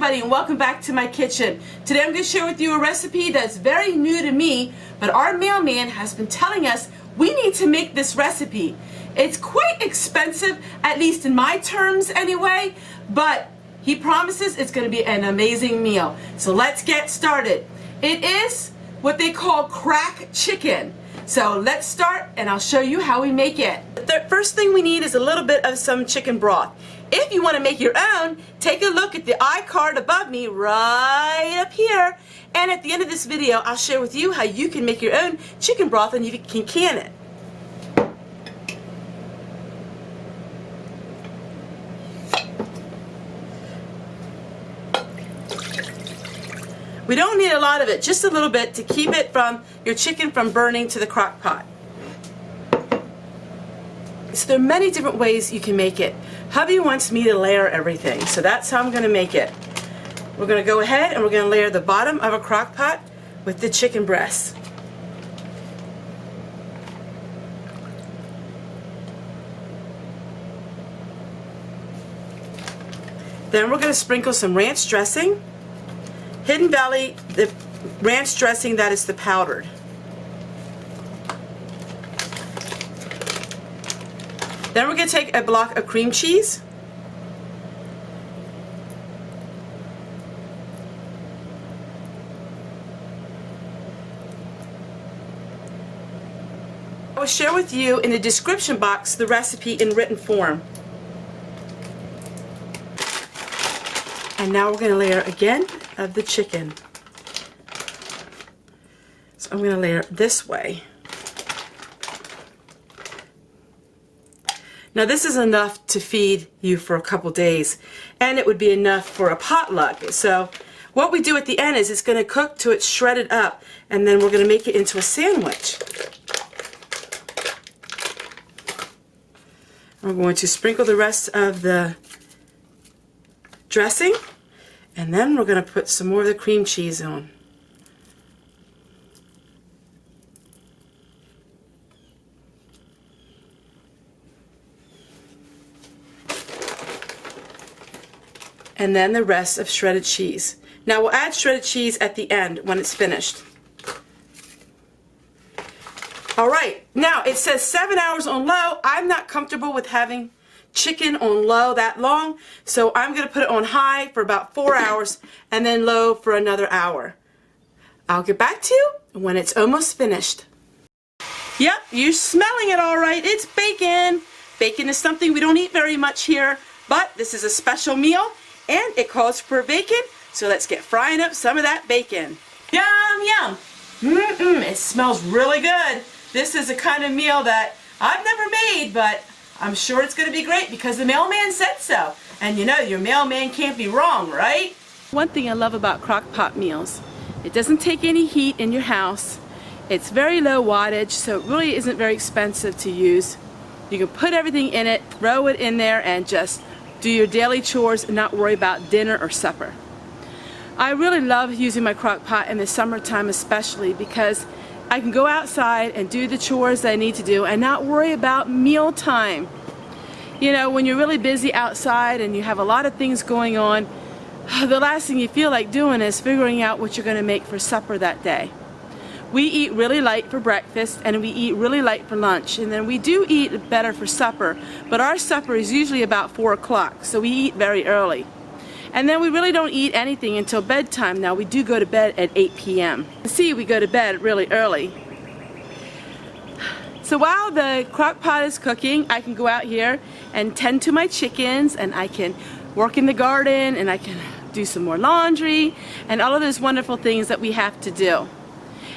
everybody, and welcome back to my kitchen. Today I'm going to share with you a recipe that's very new to me, but our mailman has been telling us we need to make this recipe. It's quite expensive, at least in my terms anyway, but he promises it's going to be an amazing meal. So let's get started. It is what they call crack chicken. So let's start and I'll show you how we make it. The first thing we need is a little bit of some chicken broth. If you want to make your own, take a look at the iCard above me right up here. And at the end of this video, I'll share with you how you can make your own chicken broth and you can can it. We don't need a lot of it, just a little bit to keep it from your chicken from burning to the crock pot. So there are many different ways you can make it. Hubby wants me to layer everything, so that's how I'm going to make it. We're going to go ahead and we're going to layer the bottom of a crock pot with the chicken breasts. Then we're going to sprinkle some ranch dressing. Hidden Valley, the ranch dressing that is the powdered. Then we're going to take a block of cream cheese. I will share with you in the description box the recipe in written form. And now we're going to layer again of the chicken. So I'm going to layer it this way. Now this is enough to feed you for a couple days, and it would be enough for a potluck. So what we do at the end is it's going to cook till it's shredded up, and then we're going to make it into a sandwich. We're going to sprinkle the rest of the dressing, and then we're going to put some more of the cream cheese on. And then the rest of shredded cheese. Now we'll add shredded cheese at the end when it's finished. Alright, now it says 7 hours on low. I'm not comfortable with having chicken on low that long, so I'm going to put it on high for about 4 hours and then low for another hour. I'll get back to you when it's almost finished. Yep, you're smelling it all right. It's bacon. Bacon is something we don't eat very much here, but this is a special meal and it calls for bacon, so let's get frying up some of that bacon. Yum, yum. It smells really good. This is a kind of meal that I've never made, but I'm sure it's going to be great because the mailman said so. And you know, your mailman can't be wrong, right? One thing I love about crock pot meals, it doesn't take any heat in your house. It's very low wattage, so it really isn't very expensive to use. You can put everything in it, throw it in there, and just do your daily chores and not worry about dinner or supper. I really love using my crock pot in the summertime especially because I can go outside and do the chores that I need to do and not worry about meal time. You know, when you're really busy outside and you have a lot of things going on, the last thing you feel like doing is figuring out what you're going to make for supper that day. We eat really light for breakfast and we eat really light for lunch, and then we do eat better for supper, but our supper is usually about 4 o'clock, so we eat very early. And then we really don't eat anything until bedtime. Now we do go to bed at 8 p.m. See, we go to bed really early. So while the crock pot is cooking, I can go out here and tend to my chickens, and I can work in the garden, and I can do some more laundry, and all of those wonderful things that we have to do.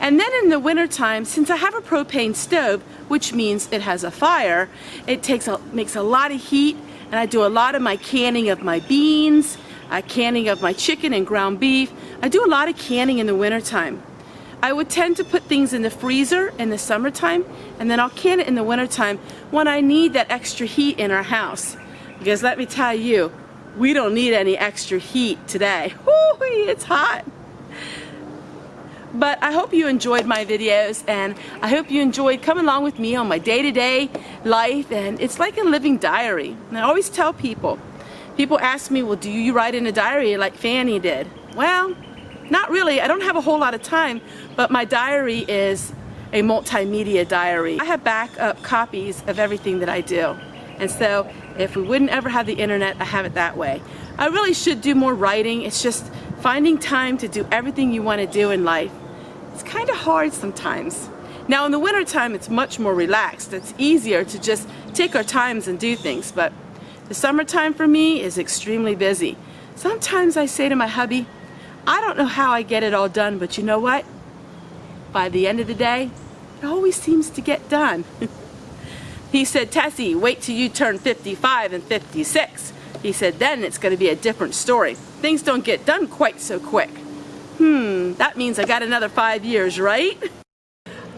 And then in the wintertime, since I have a propane stove, which means it has a fire, it makes a lot of heat, and I do a lot of my canning of my beans, canning of my chicken and ground beef. I do a lot of canning in the wintertime. I would tend to put things in the freezer in the summertime, and then I'll can it in the wintertime when I need that extra heat in our house. Because let me tell you, we don't need any extra heat today. Woo, it's hot. But I hope you enjoyed my videos, and I hope you enjoyed coming along with me on my day-to-day life, and it's like a living diary. And I always tell people, People ask me, well, do you write in a diary like Fanny did? Well, not really. I don't have a whole lot of time, but my diary is a multimedia diary. I have backup copies of everything that I do. And so if we wouldn't ever have the internet, I have it that way. I really should do more writing. It's just finding time to do everything you want to do in life. It's kind of hard sometimes. Now in the wintertime, it's much more relaxed. It's easier to just take our times and do things, but the summertime for me is extremely busy. Sometimes I say to my hubby, I don't know how I get it all done, but you know what? By the end of the day, it always seems to get done. He said, Tessie, wait till you turn 55 and 56. He said, then it's going to be a different story. Things don't get done quite so quick. That means I got another 5 years, right?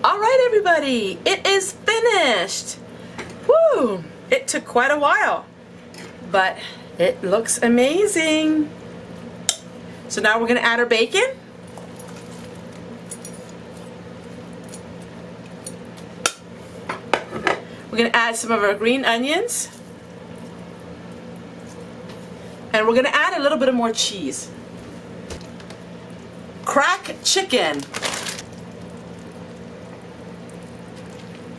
All right, everybody, it is finished. Woo! It took quite a while, but it looks amazing. So now we're going to add our bacon. We're going to add some of our green onions. And we're going to add a little bit of more cheese. Crack chicken.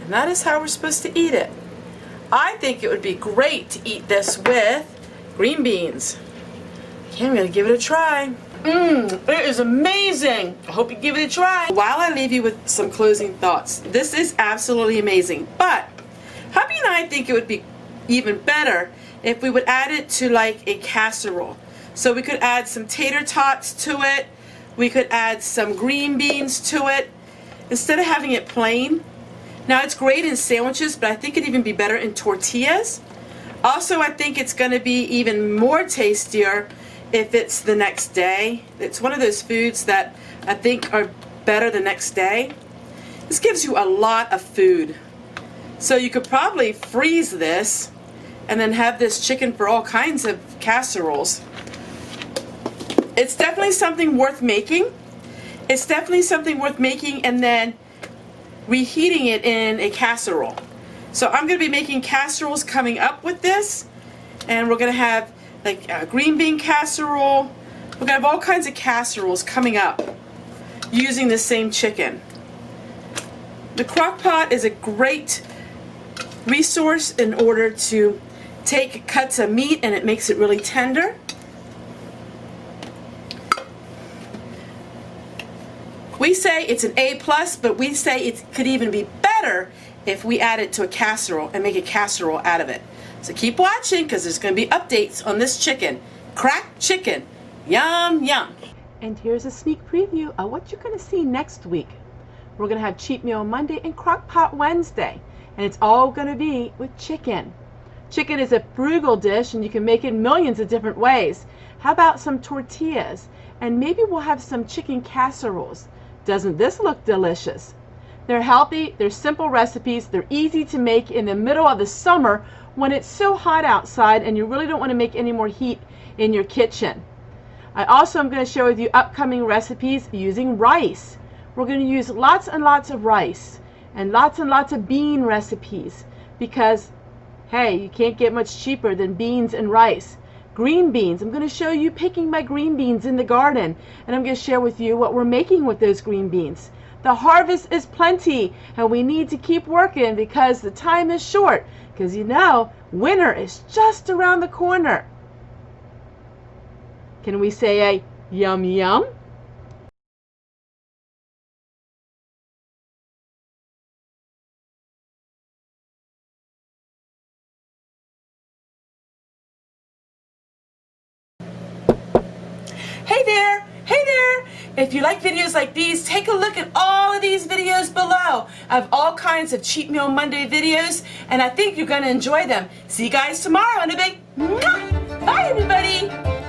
And that is how we're supposed to eat it. I think it would be great to eat this with green beans. Okay, I'm going to give it a try. It is amazing. I hope you give it a try. While I leave you with some closing thoughts, this is absolutely amazing. But hubby and I think it would be even better if we would add it to like a casserole. So we could add some tater tots to it. We could add some green beans to it instead of having it plain. Now it's great in sandwiches, but I think it'd even be better in tortillas. Also, I think it's going to be even more tastier if it's the next day. It's one of those foods that I think are better the next day. This gives you a lot of food. So you could probably freeze this and then have this chicken for all kinds of casseroles. It's definitely something worth making. It's definitely something worth making and then reheating it in a casserole. So I'm going to be making casseroles coming up with this, and we're going to have like a green bean casserole. We're going to have all kinds of casseroles coming up using the same chicken. The crock pot is a great resource in order to take cuts of meat and it makes it really tender. We say it's an A+, but we say it could even be better if we add it to a casserole and make a casserole out of it. So keep watching because there's going to be updates on this chicken. Cracked chicken. Yum, yum. And here's a sneak preview of what you're going to see next week. We're going to have Cheat Meal Monday and Crock Pot Wednesday. And it's all going to be with chicken. Chicken is a frugal dish and you can make it millions of different ways. How about some tortillas? And maybe we'll have some chicken casseroles. Doesn't this look delicious? They're healthy, they're simple recipes, they're easy to make in the middle of the summer when it's so hot outside and you really don't want to make any more heat in your kitchen. I also am going to share with you upcoming recipes using rice. We're going to use lots and lots of rice and lots of bean recipes because, hey, you can't get much cheaper than beans and rice. Green beans. I'm going to show you picking my green beans in the garden, and I'm going to share with you what we're making with those green beans. The harvest is plenty, and we need to keep working because the time is short, because you know, winter is just around the corner. Can we say a yum yum? Hey there! Hey there! If you like videos like these, take a look at all of these videos below. I have all kinds of Cheat Meal Monday videos, and I think you're going to enjoy them. See you guys tomorrow, and a big mwah! Bye, everybody!